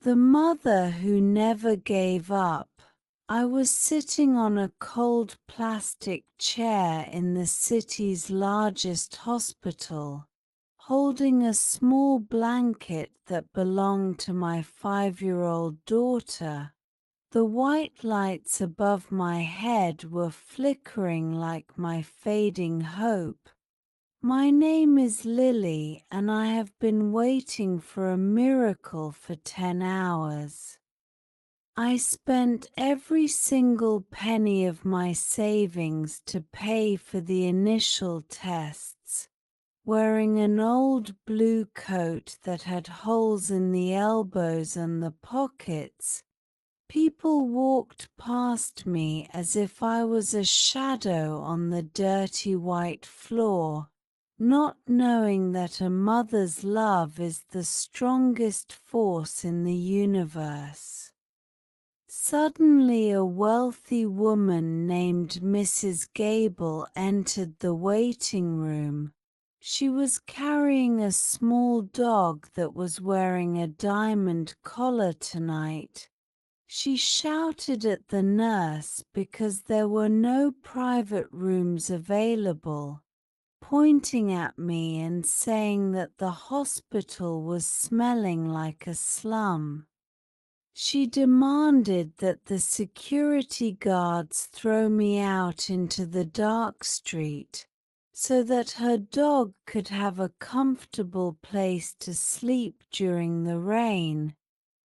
The mother who never gave up. I was sitting on a cold plastic chair in the city's largest hospital, holding a small blanket that belonged to my 5-year-old daughter. The white lights above my head were flickering like my fading hope. My name is Lily, and I have been waiting for a miracle for 10 hours. I spent every single penny of my savings to pay for the initial tests, wearing an old blue coat that had holes in the elbows and the pockets. People walked past me as if I was a shadow on the dirty white floor, not knowing that a mother's love is the strongest force in the universe. Suddenly a wealthy woman named Mrs. Gable entered the waiting room. She was carrying a small dog that was wearing a diamond collar tonight. She shouted at the nurse because there were no private rooms available, pointing at me and saying that the hospital was smelling like a slum. She demanded that the security guards throw me out into the dark street so that her dog could have a comfortable place to sleep during the rain,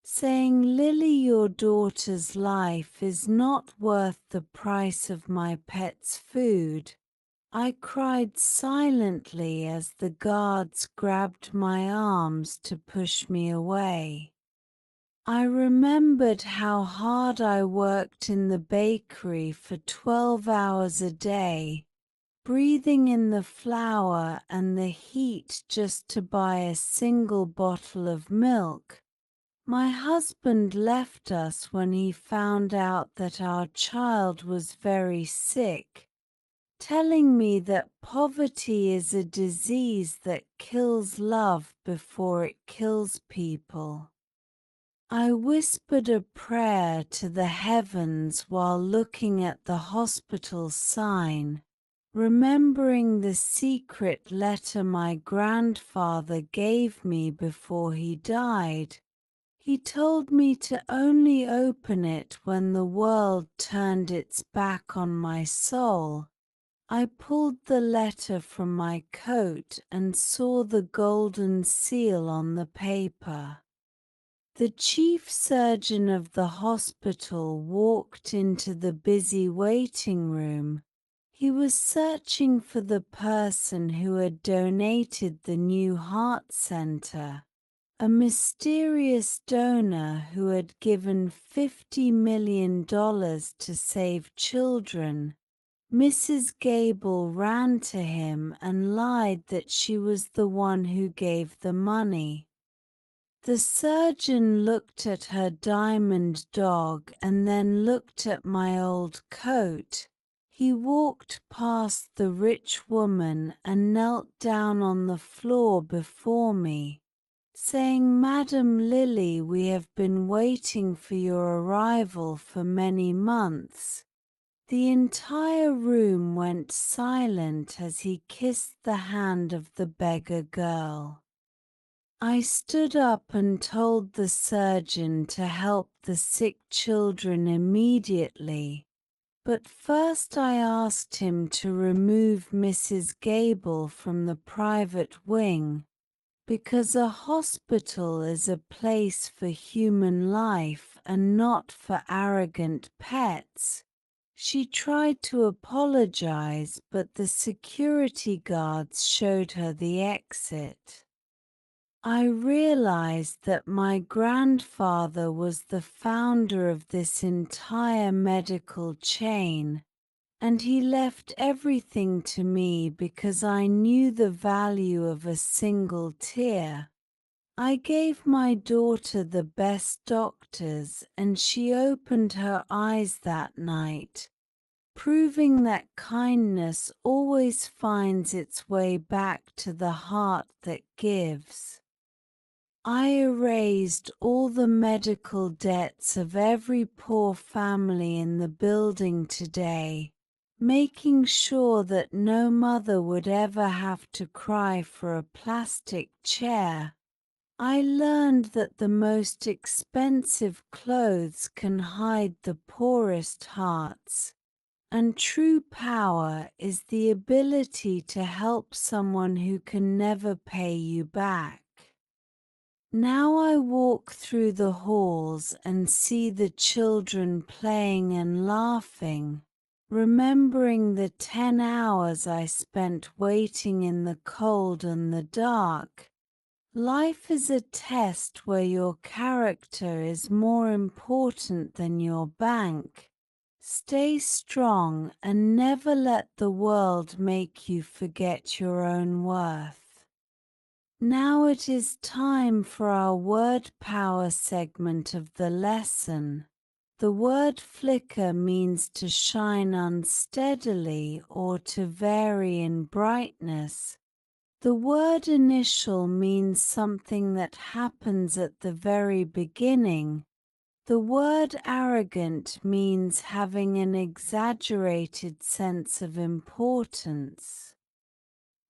saying, "Lily, your daughter's life is not worth the price of my pet's food." I cried silently as the guards grabbed my arms to push me away. I remembered how hard I worked in the bakery for 12 hours a day, breathing in the flour and the heat just to buy a single bottle of milk. My husband left us when he found out that our child was very sick, telling me that poverty is a disease that kills love before it kills people. I whispered a prayer to the heavens while looking at the hospital sign, remembering the secret letter my grandfather gave me before he died. He told me to only open it when the world turned its back on my soul. I pulled the letter from my coat and saw the golden seal on the paper. The chief surgeon of the hospital walked into the busy waiting room. He was searching for the person who had donated the new heart center, a mysterious donor who had given $50 million to save children. Mrs. Gable ran to him and lied that she was the one who gave the money. The surgeon looked at her diamond dog and then looked at my old coat. He walked past the rich woman and knelt down on the floor before me, saying, "Madam Lily, we have been waiting for your arrival for many months." The entire room went silent as he kissed the hand of the beggar girl. I stood up and told the surgeon to help the sick children immediately, but first I asked him to remove Mrs. Gable from the private wing, because a hospital is a place for human life and not for arrogant pets. She tried to apologize, but the security guards showed her the exit. I realized that my grandfather was the founder of this entire medical chain, and he left everything to me because I knew the value of a single tear. I gave my daughter the best doctors, and she opened her eyes that night, proving that kindness always finds its way back to the heart that gives. I erased all the medical debts of every poor family in the building today, making sure that no mother would ever have to cry for a plastic chair. I learned that the most expensive clothes can hide the poorest hearts, and true power is the ability to help someone who can never pay you back. Now I walk through the halls and see the children playing and laughing, remembering the 10 hours I spent waiting in the cold and the dark. Life is a test where your character is more important than your bank. Stay strong and never let the world make you forget your own worth. Now it is time for our word power segment of the lesson. The word flicker means to shine unsteadily or to vary in brightness. The word initial means something that happens at the very beginning. The word arrogant means having an exaggerated sense of importance.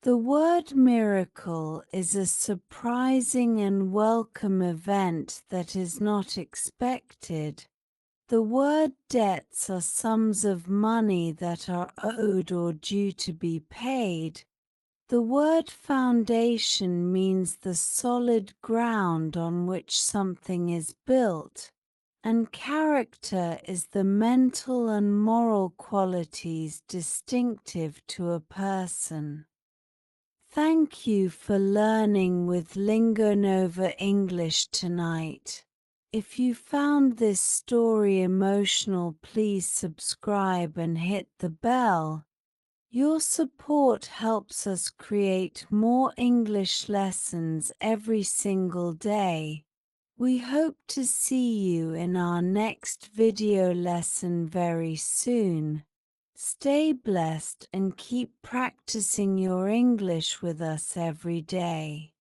The word miracle is a surprising and welcome event that is not expected. The word debts are sums of money that are owed or due to be paid. The word foundation means the solid ground on which something is built, and character is the mental and moral qualities distinctive to a person. Thank you for learning with LingoNova English tonight. If you found this story emotional, please subscribe and hit the bell. Your support helps us create more English lessons every single day. We hope to see you in our next video lesson very soon. Stay blessed and keep practicing your English with us every day.